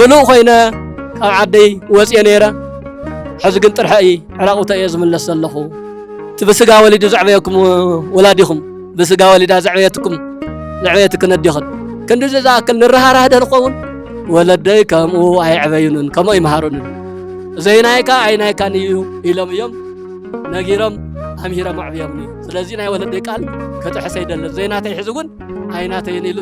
ملو خينا عدي وصي نيره حزقن طرحي علاقته يزملس لخو تبسغا وليد زعبيكم ولاديكم بسغا وليد زعبيتكم زعبيتك نديخن كندو زاكل نرهاره دنقون ولدي كمو اي عبينن كمو يمهرون زينايكا عينايكا نيو يلم يوم نغيرم اميرا معبيامني ስለዚህ ናይ ወለደይ ቃል ከተሕሰ ይደለ ዘይናተይ ሕዝጉን አይናተይ ይሉ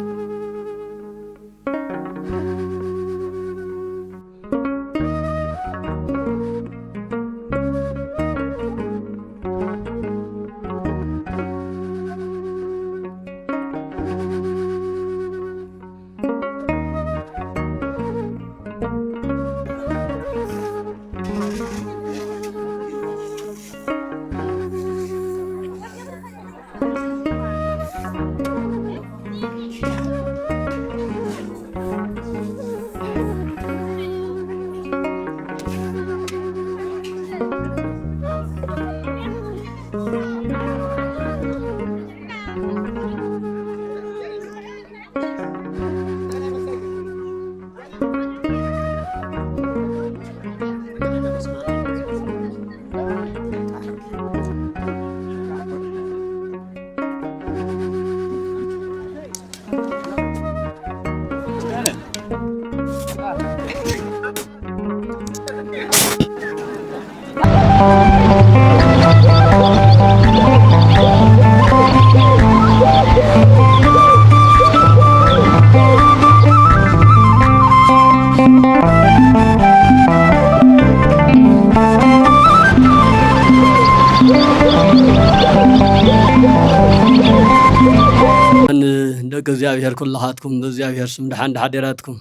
እግዚአብሔር ኩላሃትኩም በእግዚአብሔር ስም ደሃን ደሃደራትኩም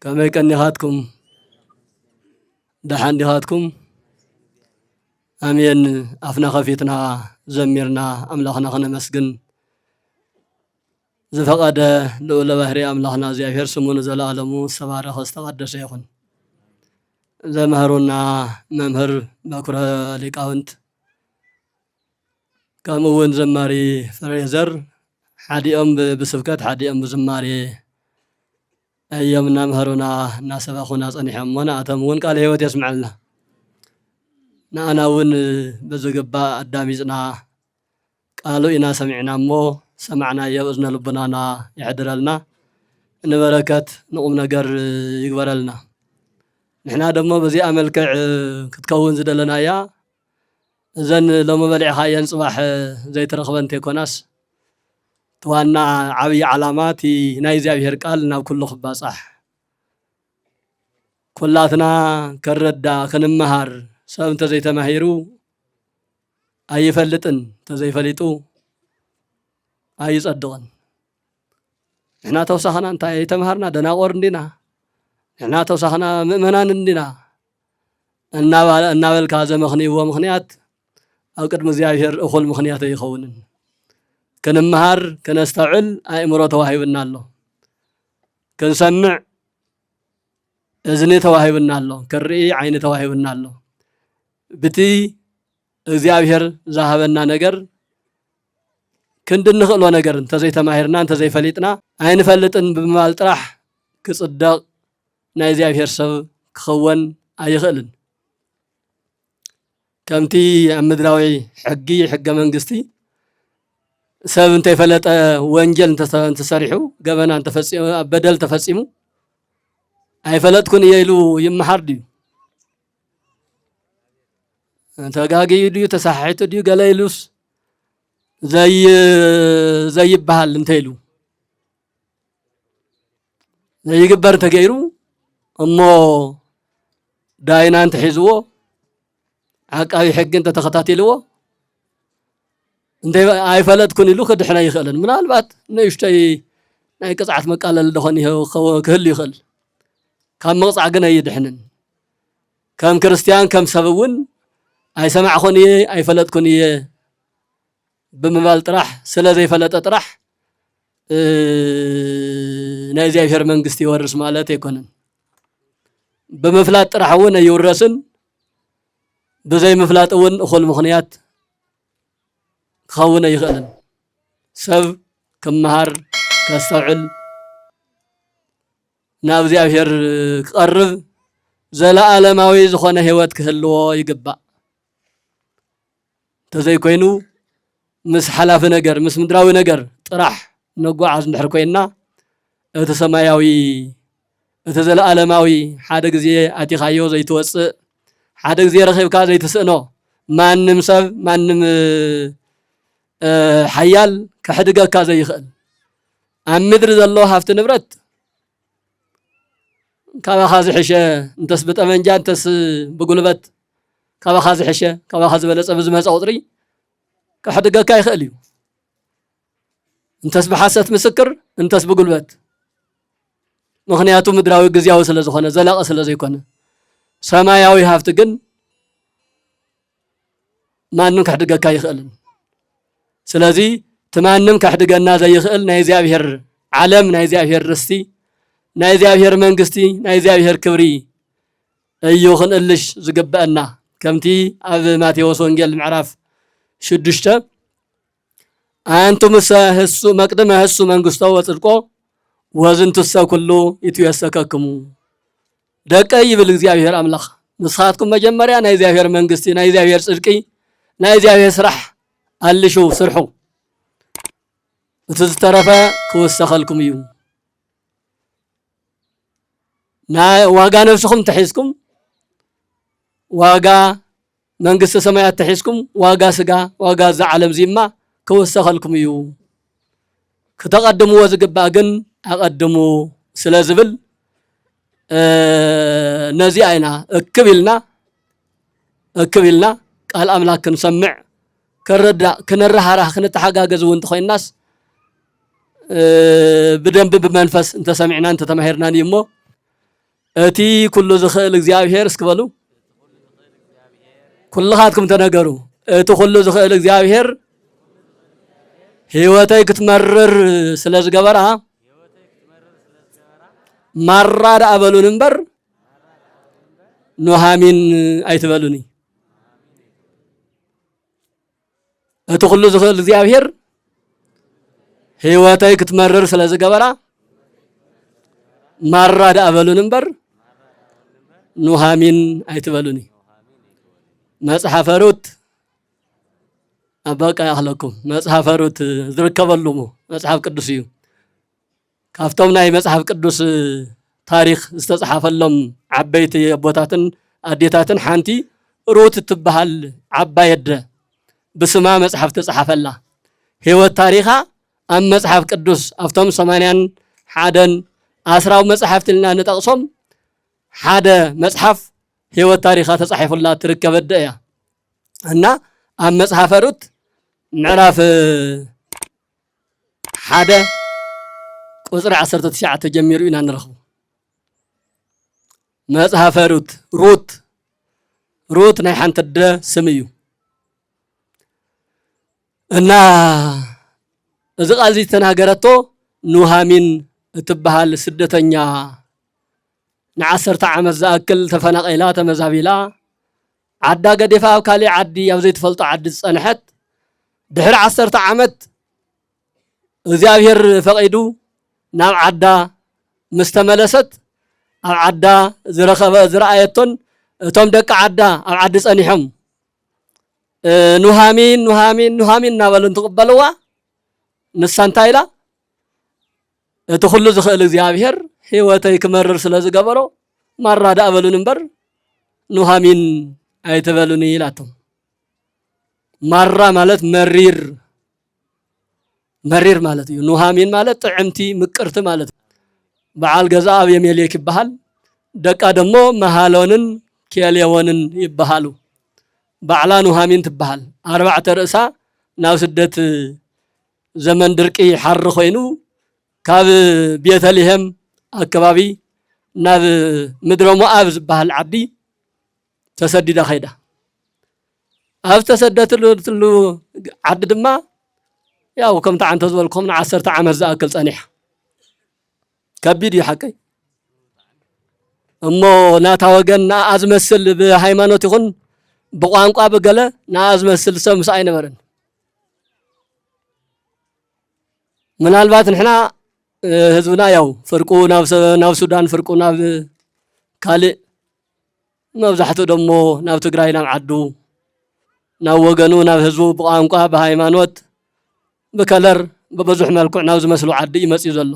ከመይቀኒሃትኩም ደሃን ደሃትኩም አሜን አፍና ኸፊትና ዘሚርና አምላኽና ኸነመስግን ዘፈቀደ ለወለ ባህሪ አምላኽና እግዚአብሔር ስሙን ዘላለሙ ሰባረኸ ዝተቀደሰ ይኹን ዘመህሩና መምህር መኩረ ሊቃውንት ከምውን ዘማሪ ፍሬዘር حديهم بسفكات حديهم بزماري أيامنا مهرونا ناس أخونا صنيحهم وانا أتمون قال هيوت يسمع لنا أنا ون بزقبا الداميزنا قالوا إنا سمعنا مو سمعنا يوزنا لبنانا يعدل لنا إن بركات نقوم نقر يقبر لنا نحنا دمو بزي أمل كتكون زد لنا يا زن لو مبلع خاين صباح زي ترخبن تيكوناس وانا عبي علاماتي نايزي بهر قال ناب كله خباصح كلاتنا كردا كنمهار سام تزي تمهيرو اي فلطن تزي فليطو اي صدقن احنا توسخنا انت اي تمهرنا دناقور اندينا احنا توسخنا مؤمنان اندينا እናበል ካዘ ምኽንያት ወምኽንያት ኣብ ቅድሚ እግዚአብሔር እኹል ምኽንያት ይኸውንን كنمهار كنستوعل أمور تواهبنا الله كنسمع إذن تواهبنا الله كرئي عين تواهبنا الله بتي እግዚአብሔር ذهبنا نجر كند نخلو نجر انت زي تماهرنا انت زي فليطنا عين فلطن بمال طرح كصدق ناي እግዚአብሔር ሰብ ክኸውን ኣይኽእልን ከምቲ ምድራዊ ሕገ መንግስቲ ሰብ እንተ ይፈለጠ ወንጀል እንተሰሪሑ ገበና እንተፈጽሙ በደል ተፈጽሙ አይፈለጥኩን ይሉ ይመሐር ዲዩ ተጋጊዩ ዲዩ ተሳሒቱ ዲዩ ገለይሉስ ዘይ ባህል እንተይሉ ዘይግበር ተገይሩ እሞ ዳይና እንተ ሒዝዎ ዓቃቢ ሕግ እንተ ተኸታቲልዎ እንደ አይፈለጥኩን ይሉ ከድሕና ይኽእልን ምናልባት ነይሽተይ ናይ ቅጽዓት መቃለል ደኾን ክህሉ ይኽእል ካብ መቕጻዕ ግን ኣይድሕንን ከም ክርስቲያን ከም ሰብውን ኣይሰማዕኹን እየ ኣይፈለጥኩን እየ ብምባል ጥራሕ ስለ ዘይፈለጠ ጥራሕ ናይ እግዚአብሔር መንግስቲ ይወርስ ማለት ኣይኮነን ብምፍላጥ ጥራሕ እውን ኣይወረስን በዘይ ምፍላጥ እውን እኹል ምኽንያት ክኸውን ኣይኽእልን ሰብ ክመሃር ከስተውዕል ናብ እግዚአብሔር ክቐርብ ዘለዓለማዊ ዝኾነ ህይወት ክህልዎ ይግባእ ተዘይ ኮይኑ ምስ ሓላፊ ነገር ምስ ምድራዊ ነገር ጥራሕ ነጓዓዝ እንድሕር ኮይና እቲ ሰማያዊ እቲ ዘለዓለማዊ ሓደ ግዜ ኣቲኻዮ ዘይትወፅእ ሓደ ግዜ ረኺብካ ዘይትስእኖ ማንም ሰብ ማንም ሓያል ክሕድገካ ዘይኽእል ኣብ ምድሪ ዘሎ ሃፍቲ ንብረት ካባኻ ዝሕሸ እንተስ ብጠመንጃ እንተስ ብጉልበት ካባኻ ዝሕሸ ካባኻ ዝበለፀ ብዝመፀ ቁፅሪ ክሕድገካ ይኽእል እዩ እንተስ ብሓሰት ምስክር እንተስ ብጉልበት ምክንያቱ ምድራዊ ግዝያዊ ስለ ዝኾነ ዘላቂ ስለ ዘይኮነ ሰማያዊ ሃፍቲ ግን ማንም ክሕድገካ ይኽእልን ስለዚ ትማንም ክሕድገና ዘይኽእል ናይ እግዚአብሔር ዓለም ናይ እግዚአብሔር ርስቲ ናይ እግዚአብሔር መንግስቲ ናይ እግዚአብሔር ክብሪ እዩ ክንእልሽ ዝግበአና ከምቲ ኣብ ማቴዎስ ወንጌል ምዕራፍ 6 አንቱም ህሱ መቅደመ ህሱ መንግስቶ ወጽድቆ ወዝንቱሰ ኩሉ ይትየሰከክሙ ደቀ ይብል እግዚአብሔር አምላኽ ንስኻትኩም መጀመሪያ ናይ እግዚአብሔር መንግስቲ ናይ እግዚአብሔር ጽድቂ ናይ እግዚአብሔር ስራሕ አልሹ ስርሑ እቲ ዝተረፈ ክወሰኸልኩም እዩ ናይ ዋጋ ነፍስኩም ተሒዝኩም ዋጋ መንግስተ ሰማያት ተሒዝኩም ዋጋ ስጋ ዋጋ ዘዓለም ዚማ ክወሰኸልኩም እዩ ከተቀድምዎ ዝግባእ ግን አቀድሙ ስለ ዝብል ነዚ አይና እክብልና ቃል አምላክ ክንሰምዕ ከረዳ ክነራሃራ ክንተሓጋገዝ እውን ተኾይናስ ብደንብ ብመንፈስ እንተሰሚዕና እንተተማሂርና እሞ እቲ ኩሉ ዝኽእል እግዚአብሔር እስክበሉ ኩልኻትኩም ተነገሩ እቲ ኩሉ ዝኽእል እግዚአብሔር ህይወተይ ክትመርር ስለ ዝገበራ ማራዳ አበሉን እምበር ኑሃሚን አይትበሉኒ እቲ ኩሉ ዝኽእል እግዚአብሔር ህይወተይ ክትመርር ስለ ዝገበራ ማራዳ አበሉን እምበር ኑሃሚን አይትበሉኒ መጽሐፈ ሩት አባቃ ያህለኩም መጽሐፈ ሩት ዝርከበሉ መጽሐፍ ቅዱስ እዩ ካፍቶም ናይ መጽሐፍ ቅዱስ ታሪክ ዝተጻሐፈሎም ዓበይቲ አቦታትን አዴታትን ሓንቲ ሩት ትበሃል ዓባየደ ብስማ መጽሐፍ ተጻሐፈላ ህይወት ታሪኻ ኣብ መጽሐፍ ቅዱስ አፍቶም 81 10 መጽሐፍትና ንጠቅሶም ሓደ መጽሐፍ ህይወት ታሪኻ ተጻሒፉላ ትርከበደ እያ እና ኣብ መጽሐፈ ሩት ምዕራፍ 1 ቁጽሪ 19 ጀሚሩ ኢና ንረኽቡ መጽሐፈ ሩት ናይ ሓንቲ ደ ስም እዩ እና እዚ ቃል ተናገረቶ ኑሃሚን እትበሃል ስደተኛ ን10 ዓመት ዝኣክል ተፈናቂላ ተመዛቢላ ዓዳ ገዴፋ ኣብ ካሊእ ዓዲ ኣብ ዘይትፈልጦ ዓዲ ዝጸንሐት ድሕሪ 10 ዓመት እግዚአብሔር ፈቂዱ ናብ ዓዳ ምስተመለሰት ኣብ ዓዳ ዝረአየቶን እቶም ደቂ ዓዳ ኣብ ዓዲ ጸኒሖም ኑሃሚን እናበሉ እንትቕበልዋ ንሳ እንታይ ኢላ እቲ ኩሉ ዝኽእል እግዚአብሔር ህይወተይ ክመርር ስለ ዝገበሮ ማራዳ አበሉን እምበር ኑሃሚን አይትበሉኒ ኢላቶም ማራ ማለት መሪር ማለት እዩ ኑሃሚን ማለት ጥዕምቲ ምቅርቲ ማለት በዓል ገዛ አብየሜሌክ ይበሃል ደቃ ደሞ መሃሎንን ኬሌዎንን ይበሃሉ ባዕላ ኑሃሚን ትበሃል 4 ርእሳ ናብ ስደት ዘመን ድርቂ ሓር ኮይኑ ካብ ቤተልሔም አካባቢ ናብ ምድረ ሞዓብ ዝበሃል ዓዲ ተሰዲዳ ኸይዳ ኣብ ተሰደትሉ ዓዲ ድማ ያው ከም ተዓንተ ዝበልኩም ን10 ዓመት ዝኣክል ጸኒሕ ከቢድ እዩ ሓቀይ እሞ ናታ ወገን ናኣዝመስል ብሃይማኖት ይኹን ብቋንቋ በገለ ናኣዝመስል ሰብ ምስ ኣይነበረን ምናልባት ንሕና ህዝብና ያው ፍርቁ ናብ ሱዳን ፍርቁ ናብ ካልእ መብዛሕትኡ ደሞ ናብ ትግራይ ናብ ዓዱ ናብ ወገኑ ናብ ህዝቡ ብቋንቋ ብሃይማኖት ብከለር በብዙሕ መልክዕ ናብ ዝመስሉ ዓዲ ይመጽእ ዘሎ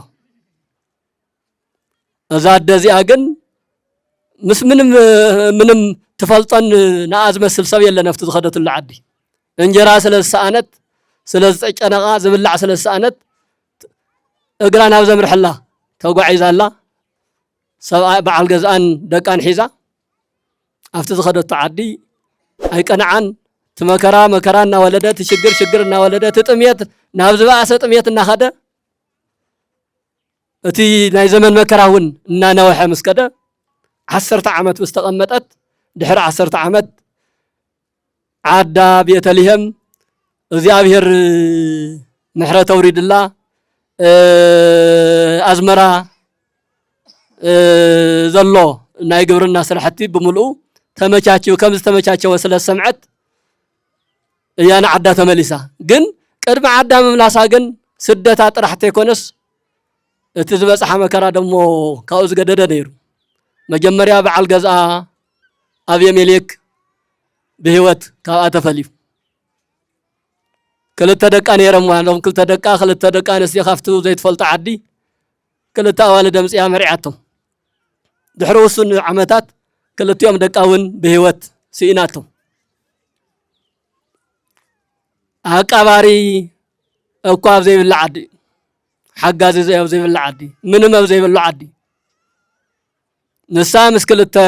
እዛ ኣደዚኣ ግን ምስ ምንም ትፈልጦን ናኣዝመስል ሰብ የለን ኣብቲ ዝኸደትሉ ዓዲ እንጀራ ስለዝሰኣነት ስለዝጨነቓ ዝብላዕ ስለዝሰኣነት እግራ ናብ ዘምርሕላ ተጓዒዛላ ሰብኣይ በዓል ገዛኣን ደቃን ሒዛ ኣብቲ ዝኸደቱ ዓዲ ኣይቀንዓን ትመከራ መከራ እናወለደት ሽግር እናወለደት ጥምየት ናብ ዝባእሰ ጥምየት እናኸደ እቲ ናይ ዘመን መከራ እውን እናነወሐ ምስከደ 10 ዓመት ምስ ተቐመጠት ድሕሪ 10 ዓመት ዓዳ ቤተልሔም እግዚአብሔር ምሕረት አውሪድላ ኣዝመራ ዘሎ ናይ ግብርና ስራሕቲ ብምልኡ ተመቻችው ከም ዝተመቻቸወ ስለ ሰምዐት እያና ዓዳ ተመሊሳ ግን ቅድሚ ዓዳ ምምላሳ ግን ስደታ ጥራሕተ ይኮነስ እቲ ዝበጽሐ መከራ ደሞ ካብኡ ዝገደደ ነይሩ መጀመርያ በዓል ገዛ ኣብየሜሌክ ብህይወት ካብኣ ተፈሊዩ ክልተ ደቃ ነይሮም ዋሎም ክልተ ደቃ ነስቲ ካፍቱ ዘይትፈልጦ ዓዲ ክልተ ኣዋልደ ምጽያ መሪዓቶም ድሕሪ ውሱን ዓመታት ክልቲኦም ደቃ እውን ብህይወት ስኢናቶም ኣቃባሪ እኳ ኣብ ዘይብላ ዓዲ ሓጋዚ ኣብ ዘይብላ ዓዲ ምንም ኣብ ዘይብላ ዓዲ ንሳ ምስ ክልተ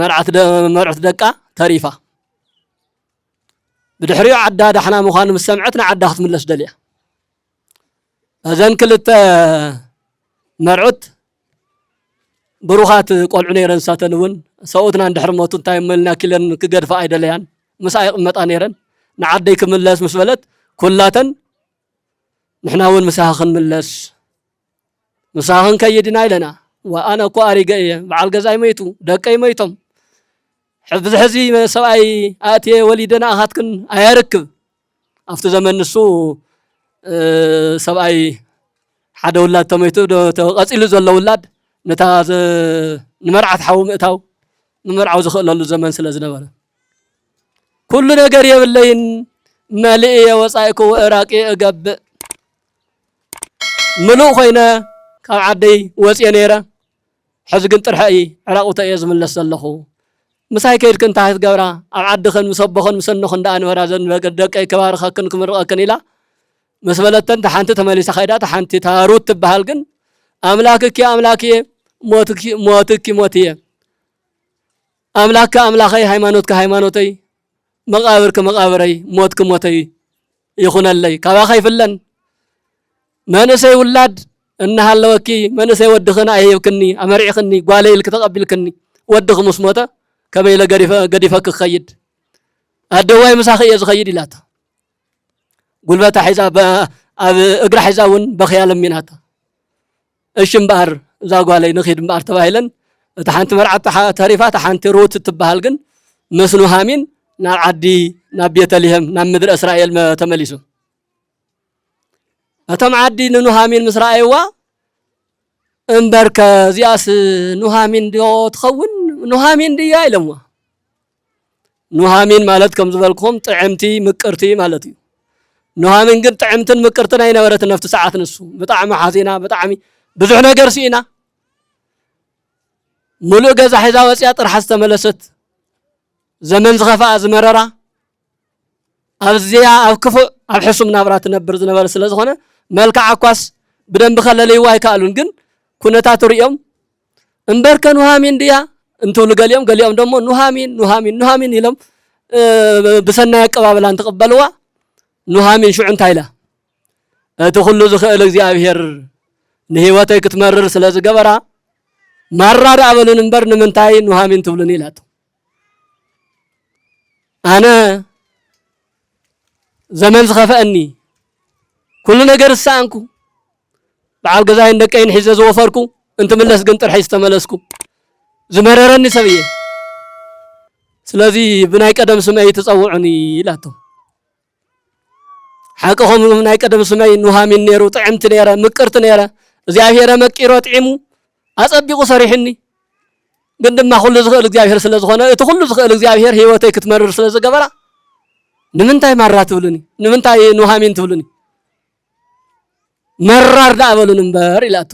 መርዓት ደቃ ተሪፋ بدحريو عدا دحنا مخان مسمعتنا عدا ክትምለስ ደልያ እዘን ክልተ መርዑት ብሩኻት ቆልዑ ነይረን ሳተን እውን ሰውትና እንድሕር ሞቱ እንታይ መልና ክለን ክገድፋ ኣይደለያን ምስ ኣይቕመጣ ነይረን ንዓደይ ክምለስ ምስ በለት ኩላተን ንሕና እውን ምሳኽን ምለስ ምሳኽን ከይድና ኢለና ወኣነ እኮ ኣሪገ እየ በዓል ገዛይ መይቱ ደቀይ መይቶም حفظ حزي سبعي آتي وليدنا أخذكن أيركب أفت زمن نسو سبعي حدا ولاد تميتو قصيل زول ولاد نتاز نمرعت حوم إتاو نمرعو زخل له زمن سلازنا ولا كل نجار يبلين مالئي وصايكو وإراقي أجاب ملو خينا كعدي وسينيرة حزقن ترحي عراقو تأيز من لسلخو مساي كيد كنت عايز جورا أعدخن مسبخن مسنخن دان ورازن بقدك أي كبار خكن كمر أكنيلا مسبلتن تحنت تملي سخيدات تحنت تاروت بهالجن أملاكك يا أملاكي موتك موتي أملاك أملاكي هيمانوتك هيمانوتي مقابرك مقابري موتك موتي يخون اللي كوا خايف لن ما نسي ولاد إنها اللوكي ما نسي ودخنا أيوكني أمريخني قالي لك تقبلكني ودخ مسموته كما إلى قريفك خيد الدواء مساخي يزخيد إلاتا قل بات حزاب اقرا حزاون بخيال منها اشم بار زاقوا علي نخيد بار تباهلن تحانت مرعى تاريفات تحانت روت تباهلقن مسنو هامين نار عدي نابية لهم نام مدر إسرائيل ما تمليسو أتم عدي نو هامين مسرائيل انبرك زياس نهامين ديو تخون نهامين دي يايلموا نهامين مالت كم زبالكم طعمتي مكرتي مالتي نهامين قد طعمتن مكرتن اين ورت نفت ساعات نسو بطعم حزينا بطعمي بزح نجر سينا ملو غزا حزا وصيا طرح استملست زمن زخفا ازمررا ابزيا ابكفو ابحسم نبرات نبر زنبر سلازخونه ملكع عكواس بدن بخللي واي كالون جن كنتات ريوم انبرك نهامين ديا انتو لقاليوم قاليوم دمو نهامين يلوم بسنا يقبابلان تقبلوا نهامين شو عنتايلا تخلو زخيل እግዚአብሔር ንህይወተይ ክትመርር ስለዝገበራ ማራዳ አበሉን እንበር ንምንታይ نهامين ትብሉን ይላቱ ኣነ زمن زخفأني كل نجار السانكو بعد جزاين دكين حجز وفركو أنت ملص قنطر حيس تملسكو زمررني سبيه سلازي بناي قدم سمعي تصوعني لاتو حقهم بناي قدم سمعي نوهامين نيرو طعمت نيره مقرت نيره እግዚአብሔር መቂሮ ጥዒሙ አጸቢቁ ሰሪሕኒ ግን ድማ ሁሉ ዝኽእል እግዚአብሔር ስለዝኾነ እቲ ሁሉ ዝኽእል እግዚአብሔር ህይወተይ ክትመርር ስለዝገበራ ንምንታይ ማራት ትብሉኒ ንምንታይ ኑሃሚን ትብሉኒ መራር ዳበሉን እምበር ኢላቶ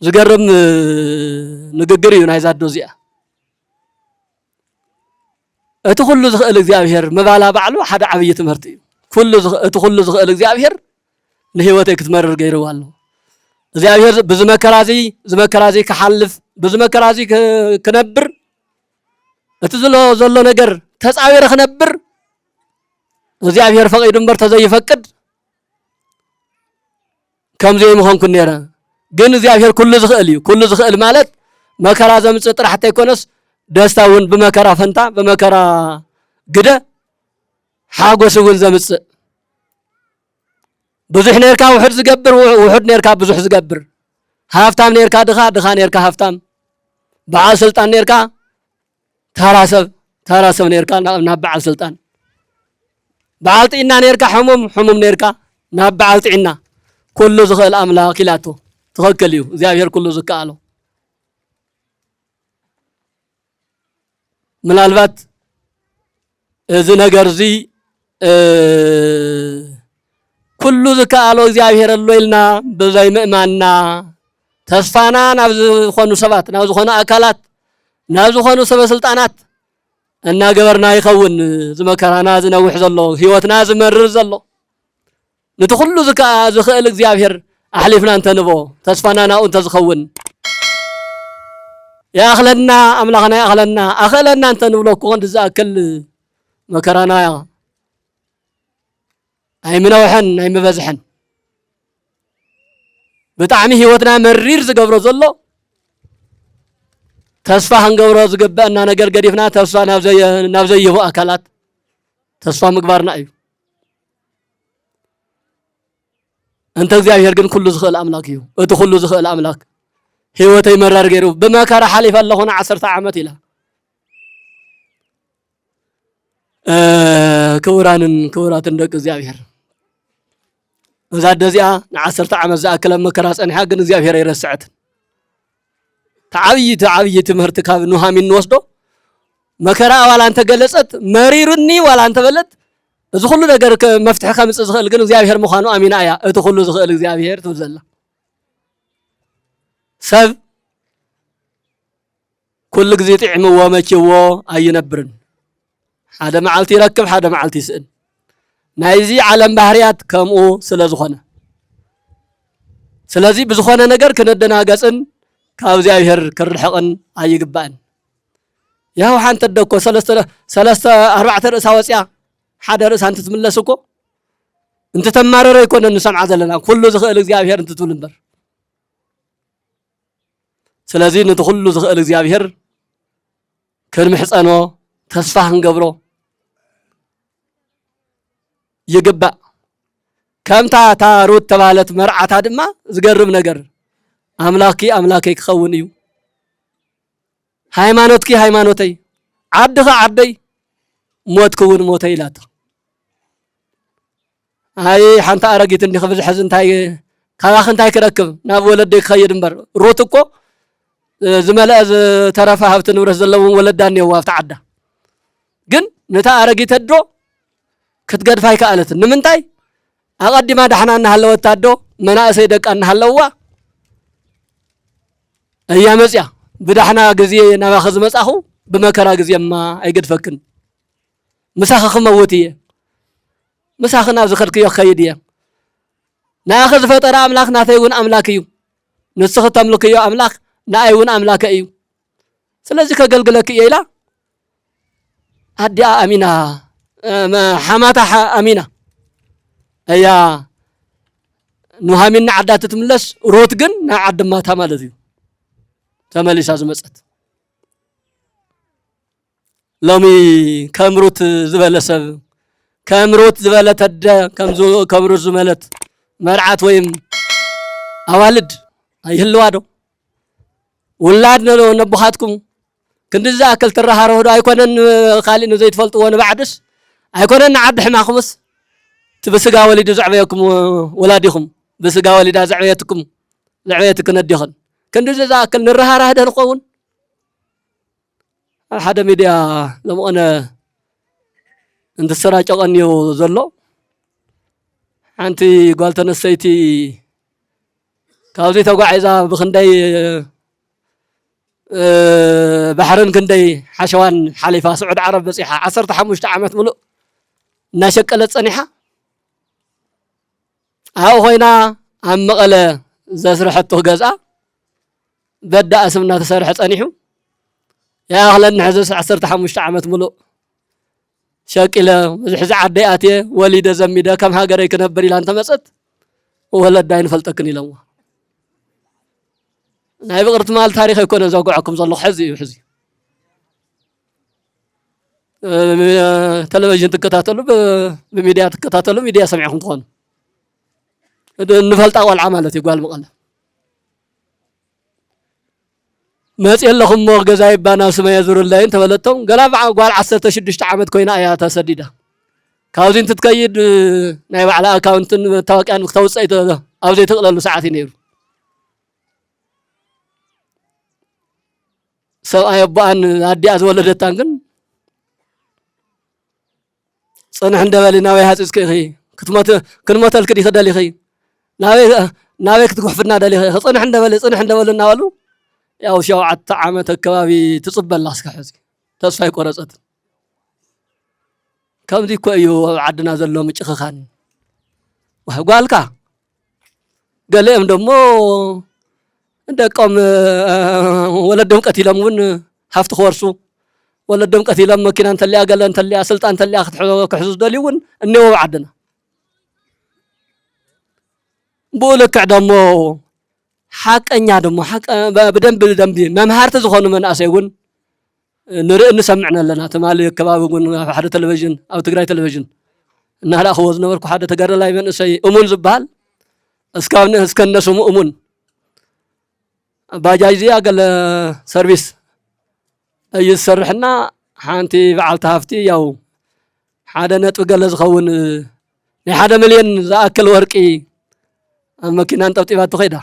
ዝገርም ንግግር እዩ ናይ ዛዶ እዚኣ እቲ ሁሉ ዝኽእል እግዚአብሔር መባላ ባዕሉ ሓደ ዓብይ ትምህርቲ እዩ እቲ ሁሉ ዝኽእል እግዚአብሔር ንህይወተይ ክትመርር ገይርዋሎ እግዚአብሔር ብዝመከራዚ ክሓልፍ ብዝመከራዚ ክነብር እቲ ዘሎ ነገር ተጻዊረ ክነብር እግዚአብሔር ፈቂዱ እምበር ተዘይፈቅድ ከምዚ ይምኾንኩ ነይረ ግን እግዚአብሔር ኩሉ ዝኽእል እዩ ኩሉ ዝኽእል ማለት መከራ ዘምጽእ ጥራሕ ተይኮነስ ደስታውን በመከራ ፈንታ በመከራ ግደ ሓጎስ እውን ዘምጽእ ብዙሕ ነርካ ውሕድ ዝገብር ውሕድ ነርካ ብዙሕ ዝገብር ሃፍታም ነርካ ድኻ ነርካ ሃፍታም በዓል ስልጣን ነርካ ታራሰብ ነርካ ናብ በዓል ስልጣን በዓል ጥዕና ነርካ ሕሙም ነርካ ናብ በዓል ጥዕና ኩሉ ዝኽእል አምላክ ኢላቶ ትኽክል እዩ እግዚአብሔር ኩሉ ዝከኣሎ ምናልባት እዚ ነገር እዚ ኩሉ ዝከኣሎ እግዚአብሔር ኣሎ ኢልና በዘይ ምእማንና ተስፋና ናብ ዝኾኑ ሰባት ናብ ዝኾኑ አካላት ናብ ዝኾኑ ሰበስልጣናት እና ገበርና ይኸውን ዝመከራና ዝነውሕ ዘሎ ህይወትና ዝመርር ዘሎ ነቲ ኩሉ ዝኽእል እግዚአብሔር አሕሊፍና እንተንቦ ተስፋና ናኡ እንተዝኸውን ያኽለና አምላኽና ያኽለና አኸለና እንተንብሎ እኮ እንድዝኣክል መከራና ኣይምነውሐን ኣይምበዝሐን ብጣዕሚ ህይወትና መሪር ዝገብሮ ዘሎ ተስፋ ክንገብሮ ዝግበአና ነገር ገዲፍና ተስፋ ናብ ዘይህቡ አካላት ተስፋ ምግባርና እዩ እንተ እግዚአብሔር ግን ኩሉ ዝኽእል አምላክ እዩ እቲ ኩሉ ዝኽእል አምላክ ህይወተይ መራር ገይሩ በመከራ ሓሊፍ ኣለኹና 10 ዓመት ኢላ ክቡራትን ደቂ እግዚአብሔር እዛ ደዚኣ ን10 ዓመት ዝኣክለ መከራ ፀኒሓ ግን እግዚአብሔር ኣይረስዐትን ተዓብይ ትምህርቲ ካብ ኑሃሚን ንወስዶ መከራ ዋላ እንተገለጸት መሪሩኒ ዋላ እንተበለት እዚ ኩሉ ነገር መፍትሒ ከምፅእ ዝኽእል ግን እግዚአብሔር ምዃኑ ኣሚና እያ እቲ ኩሉ ዝኽእል እግዚአብሔር ትብል ዘላ ሰብ ኩሉ ግዜ ጥዕምዎ መችዎ ኣይነብርን ሓደ መዓልቲ ይረክብ ሓደ መዓልቲ ይስእን ናይዚ ዓለም ባህርያት ከምኡ ስለዝኾነ ስለዚ ብዝኾነ ነገር ክነደናገጽን ካብ እግዚአብሔር ክርሕቕን ኣይግባእን ያው ሓንቲ ደኮ 4 ርእሳ ወፅያ ሓደ ርእሳ እንትትምለስ እኮ እንተ ተማረረ ይኮነ ንሰምዓ ዘለና ኩሉ ዝኽእል እግዚአብሔር እንትትብል እምበር ስለዚ ነቲ ኩሉ ዝኽእል እግዚአብሔር ክንምሕፀኖ ተስፋ ክንገብሮ ይግባእ ከምታ ታሩት ተባለት መርዓታ ድማ ዝገርም ነገር አምላከይ ክኸውን እዩ ሃይማኖትኪ ሃይማኖተይ ዓድኻ ዓደይ ሞትክውን ሞተይ ኢላታ አይ ሓንታ አረጊት እንዲ ክብዝሕ እንታይ ካባኽ እንታይ ክረክብ ናብ ወለደይ ክኸይድ እምበር ሩት እኮ ዝመልአ ዝተረፈ ሃብቲ ንብረት ዘለዎም ወለዳ እኒአዋ ኣብቲ ዓዳ ግን ነታ አረጊት ኣዶ ክትገድፋ ኣይከኣለትን ንምንታይ ኣቐዲማ ዳሕና እናሃለወታ ኣዶ መናእሰይ ደቃ እናሃለዋ እያ መፅያ ብዳሕና ግዜ ናባኸ ዝመፃኹ ብመከራ ግዜማ ኣይገድፈክን ምሳኺ ክመውት እየ ምሳኺ ናብ ዝኸድክዮ ክኸይድ እየ ንኣኺ ዝፈጠረ ኣምላኽ ናተይ እውን ኣምላክ እዩ ንስኺ ተምልክዮ ኣምላኽ ንኣይ እውን ኣምላከ እዩ ስለዚ ከገልግለክ እየ ኢላ ኣዲኣ ኣሚና ሓማታ ኣሚና እያ ኑሃሚን ዓዳ ትትምለስ ሩት ግን ናብ ዓድማታ ማለት እዩ ተመሊሳ ዝመፀት ሎሚ ከም ሩት ዝበለ ሰብ كامروت زبالة الدا كمروت زمالت مرعات ويم أوالد يهلوادو ولادنا لو نبخاتكم كنت زاكل ترها رهدو أيكونن خالي إنه زي تفلطوا وأنا بعدش أيكونن عبد حماكم بس تبسقا وليد زعبيكم ولادكم بسقا وليد زعبيتكم زعبيتك نديخن كنت زاكل نرها رهدو نقون هذا ميديا لما أنا عند السراج أغنيو زلو أنتي قلت أنا سيتي كاوزي توقع إذا بخندي بحرن كندي حشوان حليفة سعود عرب بصيحة 15 عامات ملؤ ناشكلت صنيحة هاو هنا عم مقلة زسرحته جزء بدأ اسمنا تسرح صنيحو يا أهلا حزس 15 عامات ملؤ شاكلة حز عدياتي وليد زميدا كم هاجر يكنبري لان تمسط ولد داين فلتكني لو ناي بقرت مال تاريخ يكون زوقعكم زلو حزي تلفزيون تكتاتلو بميديا تكتاتلو ميديا سمعكم تكون نفلط اول عملت يقال مقله مصي لكم مو غزاي بانا سما يزور الله تبلتم غلاب قال 16 عامت كوينا يا تسديده كاوزين تتكيد ناي على اكاونت توقعن توصيت او زي تقللوا ساعات ينيرو سو ايبان ادي ازولدتان كن صنح ندبلنا وي حصص كخي كتمت كنمتل كدي خدالي خي ناوي كتغفنا دالي خي صنح ندبلنا والو ያው ሸውዓተ ዓመት አካባቢ ትጽበላስ ከሕዚ ተስፋ ይቆረጸት ከምዚ እኮ እዩ ዓድና ዘሎ ምጭኽኻን ወጓልካ ገለም ደሞ እንደቆም ወለደም ቀቲሎም ውን ሃፍቲ ክወርሱ ወለደም ቀቲሎም መኪና እንተልያ ገለ እንተልያ ስልጣን እንተልያ ክሕዙ ደልዩውን እነው ዓድና ብኡልክዕ ደሞ حقኛ ደሞ حق بدنب መምሃርት ዝኾኑ መናእሰይውን ንርኢ ንሰምዕና ኣለና ተማሊ ከባቢውን ሓደ ቴሌቪዥን ኣብ ትግራይ ቴሌቪዥን እናላ ኸወዝ ነበርኩ ሓደ ተገረላይ መንእሰይ እሙን ዝባል እስከነሱ እሙን ባጃጅ ዚያ ገለ ሰርቪስ ይሰርሕና ሓንቲ በዓልቲ ሃፍቲ ያው ሓደ ነጥብ ገለ ዝኸውን ናይ 1 ሚልዮን ዝኣክል ወርቂ መኪና እንጠብጢባ ትኸይዳ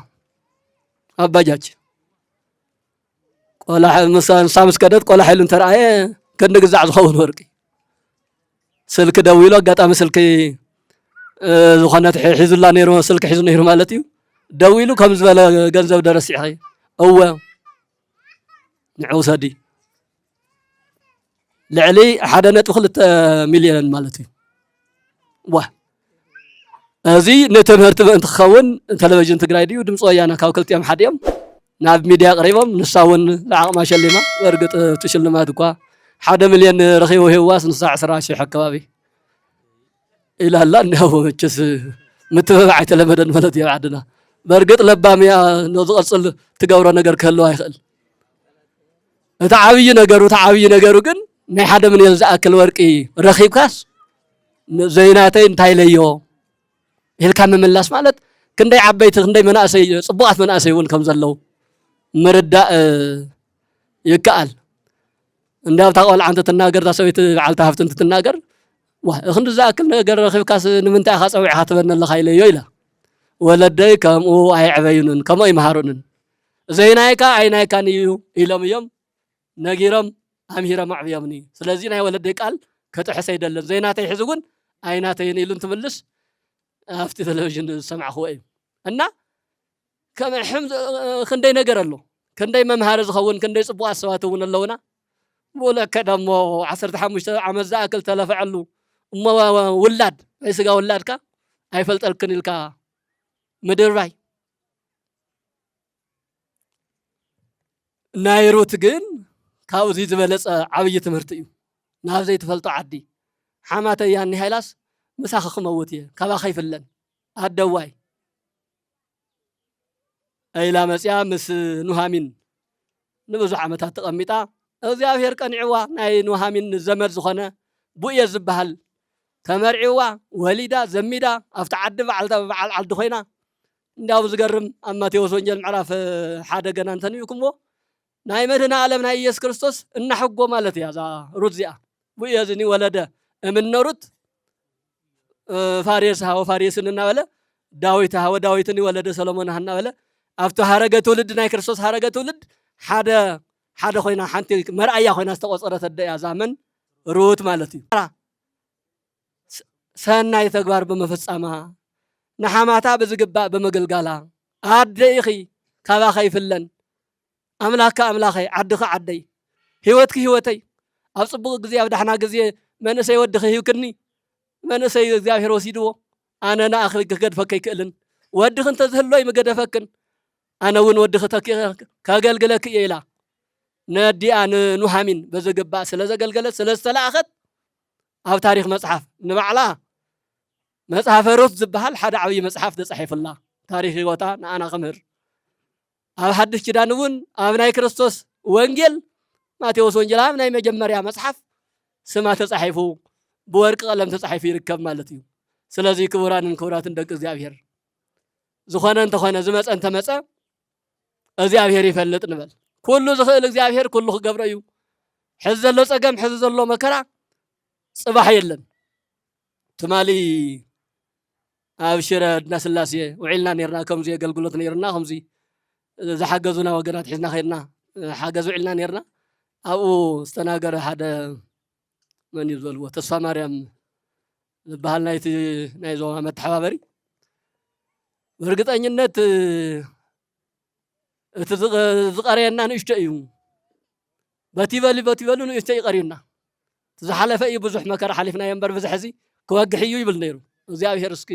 أباجاج قال مثلا سامس كدت قال حلو ترى كن جزع زخون ورقي سلك دويلو قطام سلك زخانات حيز الله نيرو سلك حيز نيرو مالتي دويلو كم زباله ገንዘብ درس يحي هو نعوسدي لعلي 1.2 مليون مالتي واه أزي نتمرت بنت خون تلفزيون تقرأي ديو دم صويانا كاوكلت يوم حديم ناب ميديا قريبا نساون لعق ما شلما ورقت تشلما دكوا 1 مليون رخيو هواس نص 10 حكوابي إلى الله إنه متجس متبع تلمدن ملت يا عدنا برقت لباميا نوصل تقورا نجر كله هيخل تعاوي نجرو كن ني 1 مليون زاكل ورقي رخيب كاس زيناتين تايليو هلكا مملاس مالت كندي عبيت كندي مناسي صبوات مناسي ون كم زلو مردا يكال እንዳው ታቆል አንተ ተናገር ታሰዊት ዓልታ ሃፍት እንት ተናገር ዋ እኽንድ ዛክል ነገር ረኺብካስ ንምንታይ ኻጸዊዕ ኻትበነለ ኻይለዮ ኢላ ወለደይ ከምኡ ኣይዕበዩንን ከመ ይመሃሩንን ዘይናይካ ኣይናይካ ንዩ ኢሎም እዮም ነጊሮም ኣምሂሮም ኣዕብዮምኒ ስለዚ ናይ ወለደይ ቃል ከጥሕሰ ይደለን ዘይናተይ ሕዝጉን ኣይናተይን ኢሉን ትምልስ አፍቲ ቴሌቪዥን ሰማዕኹ ወይ እና ከመ ሕምዝ ክንደይ ነገር ኣሎ ክንደይ መምሃር ዝኸውን ክንደይ ጽቡቕ ሰባት እውን ኣለውና ولك دمو 15 عام زاكل تلفعلو اما ولاد اي سغا ولادكا اي فلطلكن لكا مدر باي نايروت ግን ካውዚ ዝበለጸ ዓብይ ትምህርቲ እዩ ናብ ዘይ ተፈልጦ ዓዲ ሓማተ ያኒ ሃይላስ ምሳኺ ክመውት እየ ካባ ኸይፍለን ኣደዋይ ኣይላ መጽያ ምስ ኑሃሚን ንብዙሕ ዓመታት ተቐሚጣ እግዚአብሔር ቀንዕዋ ናይ ኑሃሚን ዘመድ ዝኾነ ቡየ ዝበሃል ተመርዒዋ ወሊዳ ዘሚዳ ኣብቲ ዓዲ በዓል ዓዲ ኮይና እንዳው ዝገርም ኣብ ማቴዎስ ወንጌል ምዕራፍ 1 ገና እንተንይኩምዎ ናይ መድህና ዓለም ናይ ኢየሱስ ክርስቶስ እናሕጎ ማለት እያ እዛ ሩት እዚኣ ብእዝኒ ወለደ እምነ ሩት ፋሬስ ሃወ ፋሬስን እናበለ ዳዊት ሃወ ዳዊትን ወለደ ሰሎሞን እናበለ ኣብቲ ሃረገ ትውልድ ናይ ክርስቶስ ሃረገ ትውልድ ሓደ ኮይና ሓንቲ መርኣያ ኮይና ዝተቆፀረት እያ ዛመን ሩት ማለት እዩ ሰናይ ተግባር በመፈጸማ ንሓማታ ብዝግባእ በመገልጋላ ኣደይኺ ካባኸ ይፍለን ኣምላካ ኣምላኸይ ዓድኻ ዓደይ ህይወትኪ ህይወተይ ኣብ ጽቡቕ ግዜ ኣብ ዳሕና ግዜ መንእሰይ ወድኺ ሂብክኒ መንእሰይ እግዚአብሔር ወሲድዎ ኣነ ንኣኺ ክገድፈከ ይክእልን ወድኺ እንተዝህሎ ይምገደፈክን ኣነ እውን ወድኺ ተኪኸ ከገልግለክ እየ ኢላ ነዲኣ ንኑሃሚን በዝግባእ ስለ ዘገልገለት ስለ ዝተለኣኸት ኣብ ታሪክ መጽሓፍ ንባዕላ መጽሓፈ ሩት ዝበሃል ሓደ ዓብይ መጽሓፍ ተጻሒፍላ ታሪክ ህይወታ ንኣና ክምህር ኣብ ሓድሽ ኪዳን እውን ኣብ ናይ ክርስቶስ ወንጌል ማቴዎስ ወንጌል ኣብ ናይ መጀመርያ መጽሓፍ ስማ ተጻሒፉ ብወርቂ ቀለም ተጻሒፉ ይርከብ ማለት እዩ ስለዚ ክቡራንን ክቡራትን ደቂ እግዚአብሔር ዝኾነ እንተኾነ ዝመፀ እንተመፀ እግዚአብሔር ይፈልጥ ንበል ኩሉ ዝኽእል እግዚአብሔር ኩሉ ክገብሮ እዩ ሕዚ ዘሎ ፀገም ሕዚ ዘሎ መከራ ጽባሕ የለን ትማሊ ኣብ ሽረ ድናስላሴ ውዒልና ነርና ከምዚ ኣገልግሎት ነርና ከምዚ ዝሓገዙና ወገናት ሒዝና ኸይድና ሓገዝ ውዒልና ነርና ኣብኡ ዝተናገረ ሓደ መን እዩ ዝበልዎ ተስፋ ማርያም ዝበሃል ናይ ዞባ መተሓባበሪ በእርግጠኝነት እቲ ዝቐረየና ንእሽቶ እዩ በቲ በሉ ንእሽቶ ይቐርዩና ዝሓለፈ እዩ ብዙሕ መከራ ሓሊፍና እምበር ብዙሕ ሕዚ ክወግሕ እዩ ይብል ነይሩ እግዚአብሔር እስኪ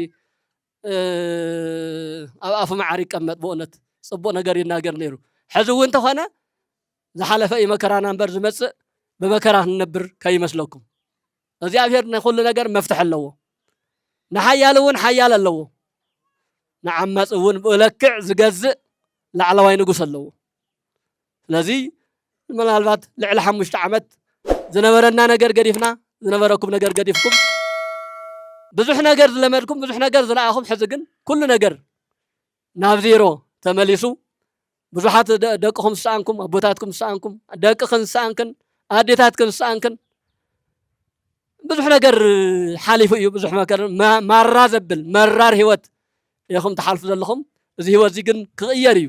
ኣብ ኣፉ መዓር ይቀመጥ ብእውነት ጽቡቕ ነገር ይናገር ነይሩ ሕዚ እውን እንተኾነ ዝሓለፈ እዩ መከራና እምበር ዝመጽእ ብመከራ ክንነብር ከይመስለኩም እግዚአብሔር ንኩሉ ነገር መፍትሕ ኣለዎ ንሓያል እውን ሓያል ኣለዎ ንዓማፅ እውን ብለክዕ ዝገዝእ ላዕለዋይ ንጉስ ኣለዎ ስለዚ ምናልባት ልዕሊ 5 ዓመት ዝነበረና ነገር ገዲፍና ዝነበረኩም ነገር ገዲፍኩም ብዙሕ ነገር ዝለመድኩም ብዙሕ ነገር ዝለኣኹም ሕዚ ግን ኩሉ ነገር ናብ ዜሮ ተመሊሱ ብዙሓት ደቅኹም ዝሰኣንኩም ኣቦታትኩም ዝሰኣንኩም ደቅኽን ዝሰኣንክን ኣዴታትክን ዝሰኣንክን ብዙሕ ነገር ሓሊፉ እዩ ብዙሕ መከራ ማራ ዘብል መራር ህይወት ኢኹም ተሓልፉ ዘለኹም እዚ ህይወት እዚ ግን ክቕየር እዩ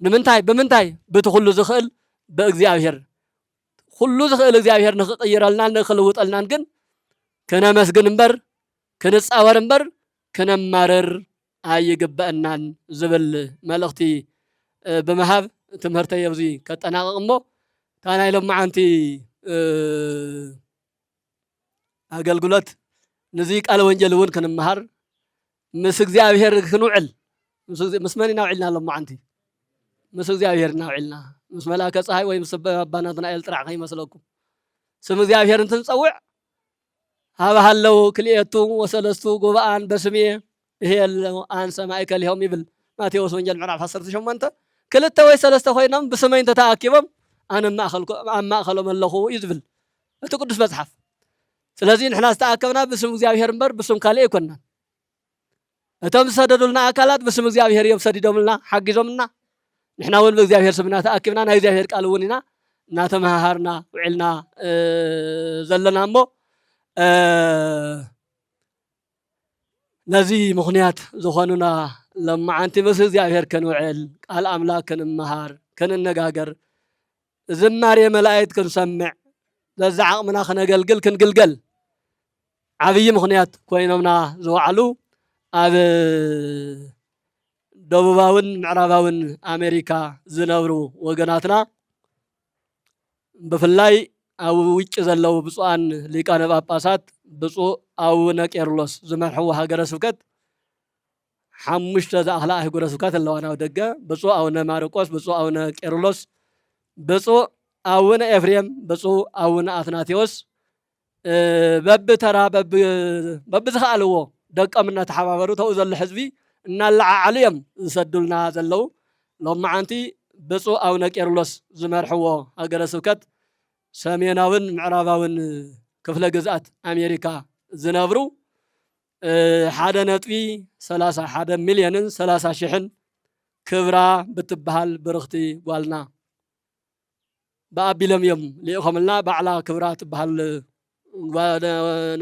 ንምንታይ ብምንታይ በቲ ኩሉ ዝኽእል በእግዚአብሔር ኩሉ ዝኽእል እግዚአብሔር ንኽቕይረልና ንኽልውጠልናን ግን ከነመስግን እምበር ክንፃወር እምበር ክነማርር ኣይግበአናን ዝብል መልእኽቲ ብምሃብ ትምህርተይ ኣብዚ ከጠናቅቕ እሞ እታ ናይ ሎማዓንቲ ኣገልግሎት ነዚ ቃል ወንጌል እውን ክንመሃር ምስ እግዚአብሔር ክንውዕል ምስ መን እናውዒልና ሎማዓንቲ ምስ እግዚአብሔር እናውዒልና ምስ መላከ ፀሓይ ወይ ምስ ኣባናትና ኤል ጥራሕ ከይመስለኩም ስም እግዚአብሔር እንትንፀውዕ ሃበሃለው ክልኤቱ ወሰለስቱ ጉባኣን በስሜ ይሄለው አንሰ ማእከል ይሆም ይብል ማቴዎስ ወንጌል ምዕራፍ 18 ክልተ ወይ ሰለስተ ኮይኖም ብስመይ ተተኣኪቦም ኣነ ማእከሎም ኣለኹ እዩ ዝብል እቲ ቅዱስ መጽሓፍ ስለዚ ንሕና ዝተኣከብና ብስም እግዚአብሔር እምበር ብስም ካልእ ኣይኮንናን እቶም ዝሰደዱልና ኣካላት ብስም እግዚአብሔር እዮም ሰዲዶምልና ሓጊዞምና ንሕና እውን ብእግዚአብሔር ስምና ተኣኪብና ናይ እግዚአብሔር ቃል እውን ኢና እናተመሃርና ውዒልና ዘለና እሞ ነዚ ምኽንያት ዝኾኑና ለማዓንቲ ምስ እግዚአብሔር ክንውዕል ቃል ኣምላክ ክንመሃር ክንነጋገር ዝማሬ መላእክት ክንሰምዕ በዛ ዓቕምና ክነገልግል ክንግልገል ዓብይ ምኽንያት ኮይኖምና ዝወዓሉ ኣብ ደቡባውን ምዕራባውን ኣሜሪካ ዝነብሩ ወገናትና ብፍላይ ኣብ ውጭ ዘለው ብፁዓን ሊቃነ ጳጳሳት ብፁዕ ኣቡነ ቄርሎስ ዝመርሕዎ ሃገረ ስብከት 5 ዝኣኽላ ኣህጉረ ስብከት ኣለዋና ኣብ ደገ ብፁዕ ኣቡነ ማርቆስ ብፁዕ ኣቡነ ቄርሎስ ብፁዕ ኣቡነ ኤፍሬም ብፁዕ ኣቡነ ኣትናቴዎስ በብተራ በብዝኽኣልዎ ደቆም እናተሓባበሩ ተው ዘሎ ህዝቢ እናለዓዓሉ እዮም ዝሰዱልና ዘለው ሎማዓንቲ ብፁዕ ኣቡነ ቄርሎስ ዝመርሕዎ ሃገረ ስብከት ሰሜናውን ምዕራባውን ክፍለ ግዝኣት ኣሜሪካ ዝነብሩ 1.31 ሚልዮን 30 ሽሕን ክብራ ብትበሃል ብርኽቲ ጓልና በኣቢሎም እዮም ልኢኾምልና ባዕላ ክብራ ትበሃል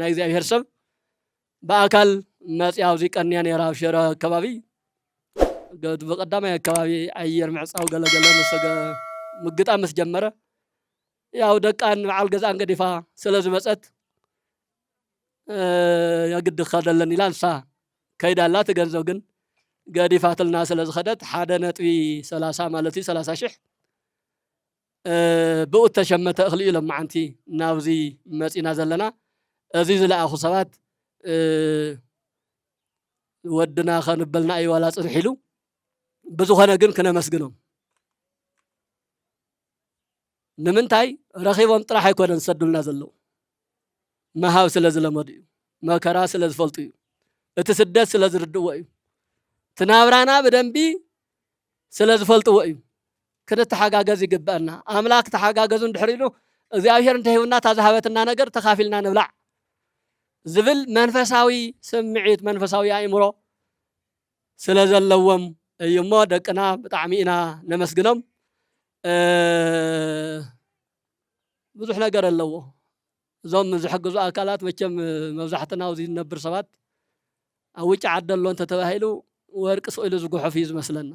ናይ እግዚኣብሔር ሰብ በኣካል መፅያ ኣብዚ ቀንያ ነይራ ኣብ ሽረ ከባቢ በቀዳማይ ከባቢ ኣየር ምዕፃው ገለገለ ምግጣም ምስ ጀመረ ያው ደቃን በዓል ገዛን ገዲፋ ስለ ዝመፀት የግድ ከደለን ኢላ ንሳ ከይዳላ ትገንዘብ ግን ገዲፋትልና ስለ ዝኸደት 1.30 ማለት እዩ 30 ሽሕ ብኡ ተሸመተ እኽሊ ኢሎም መዓንቲ ናብዚ መፂና ዘለና እዚ ዝለኣኹ ሰባት ወድና ከንበልና እዩ ዋላ ፅንሕ ኢሉ ብዝኾነ ግን ክነመስግኖም ንምንታይ ረኺቦም ጥራሕ ኣይኮነን ዝሰዱልና ዘለዉ መሃብ ስለ ዝለመዱ እዩ መከራ ስለ ዝፈልጡ እዩ እቲ ስደት ስለ ዝርድእዎ እዩ ትናብራና ብደንቢ ስለ ዝፈልጥዎ እዩ ክንተሓጋገዝ ይግበአና ኣምላክ ተሓጋገዙ እንድሕር ኢሉ እግዚኣብሔር እንተሂብና ታዝሃበትና ነገር ተኻፊልና ንብላዕ ዝብል መንፈሳዊ ስምዒት መንፈሳዊ ኣእምሮ ስለ ዘለዎም እዩ እሞ ደቅና ብጣዕሚ ኢና ነመስግኖም ብዙሕ ነገር ኣለዎ እዞም ዝሕግዙ ኣካላት መቸም መብዛሕትና ኣብዚ ዝነብር ሰባት ኣብ ውጭ ዓዲ ኣሎ እንተተባሂሉ ወርቂ ስኢሉ ዝጉሕፍ እዩ ዝመስለና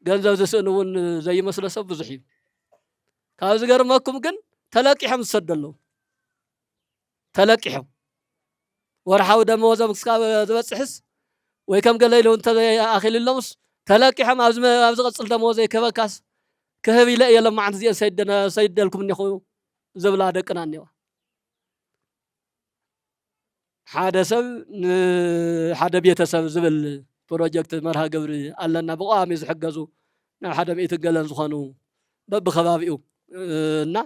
ገንዘብ ዝስእኑ እውን ዘይመስሎ ሰብ ብዙሕ እዩ ካብ ዝገርመኩም ግን ተለቂሖም ዝሰዱ ኣለዉ ተለቂሖም ወርሓዊ ደመወዞም ክሳብ ዝበፅሕስ ወይ ከም ገለ ኢሉ እንተኣኺልሎምስ ተለቂሖም ኣብ ዝቐፅል ደመወዘ ከበካስ ክህብ ኢለ እየሎም መዓንቲ እዚአን ሰይደልኩም እኒኹ ዝብላ ደቅና እኒዋ ሓደ ሰብ ንሓደ ቤተሰብ ዝብል ፕሮጀክት መርሃ ግብሪ ኣለና ብቋሚ ዝሕገዙ ናብ 100 ገለን ዝኾኑ በብኸባቢኡ እና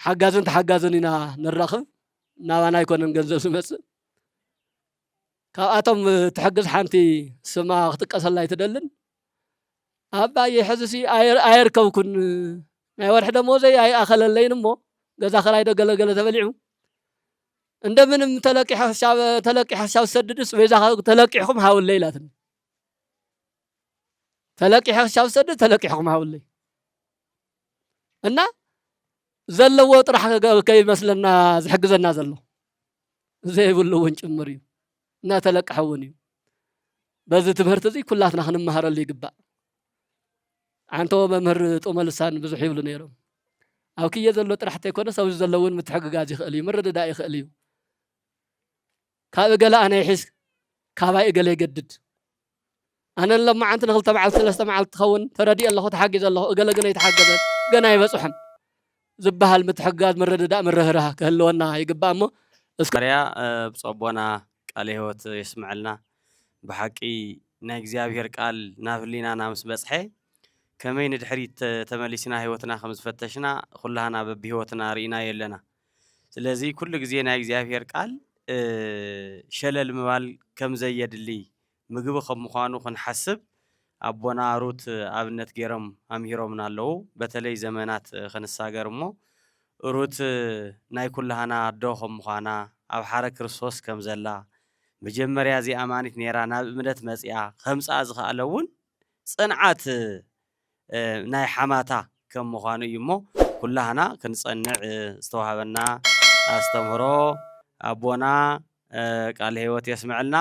ሓጋዝን ተሓጋዝን ኢና ንራኽብ ናባና ኣይኮነን ገንዘብ ዝመፅእ ካብኣቶም ትሕግዝ ሓንቲ ስማ ክትጥቀሰላ ኣይትደልን ኣባዬ ሕዝሲ ኣይርከብኩን ናይ ወርሒ ደመወዘይ ኣይኣኸለለይን እሞ ገዛ ኸራይ ዶ ገለገለ ተበሊዑ እንደምንም ተለቂሐ ሻብ ሰድድስ ቤዛ ተለቂሕኩም ሃውለይ ኢላትኒ ተለቂሐ ሻብ ሰድድ ተለቂሕኩም ሃውለይ እና ዘለዎ ጥራሕ ከይመስለና ዝሕግዘና ዘሎ ዘይብሉ እውን ጭምር እዩ እና ተለቅሐ እውን እዩ በዚ ትምህርቲ እዚ ኩላትና ክንመሃረሉ ይግባእ አንተ መምህር ጦመ ልሳን ብዙሕ ይብሉ ነይሮም ኣብ ክየ ዘሎ ጥራሕ ተይኮነ ሰብ ዘለውን ምትሕግጋዝ ይኽእል እዩ ምርድዳእ ይኽእል እዩ ካብ ገለ ኣነ ይሕዝ ካባይ ገለ ይገድድ ኣነ ለማዓንቲ ንኽልተ መዓልቲ ሰለስተ መዓልቲ ትኸውን ተረዲእ ኣለኹ ተሓጊዝ ኣለኹ እገለ ግን ኣይተሓገዘ ገና ይበፅሖን ዝበሃል ምትሕግጋዝ ምርድዳእ ምርህራህ ክህልወና ይግባእ እሞ እስካርያ ብፀቦና ቃለ ህይወት ይስምዐልና ብሓቂ ናይ እግዚኣብሔር ቃል ናብ ህሊናና ምስ በፅሐ ከመይ ንድሕሪት ተመሊስና ህይወትና ከም ዝፈተሽና ኩላህና በብህይወትና ርኢና የለና ስለዚ ኩሉ ግዜ ናይ እግዚኣብሔር ቃል ሸለል ምባል ከም ዘየድሊ ምግቢ ከም ምዃኑ ክንሓስብ ኣቦና ሩት ኣብነት ገይሮም ኣምሂሮምና ኣለዉ በተለይ ዘመናት ክንሳገር እሞ ሩት ናይ ኩላህና ኣዶ ከም ምዃና ኣብ ሓረ ክርስቶስ ከም ዘላ መጀመርያ እዚ ኣማኒት ነይራ ናብ እምነት መፅያ ከምፃ ዝኽኣለ እውን ፅንዓት ናይ ሓማታ ከም ምዃኑ እዩ እሞ ኩላህና ክንፀንዕ ዝተዋሃበና ኣስተምህሮ ኣቦና ቃል ህይወት የስምዐልና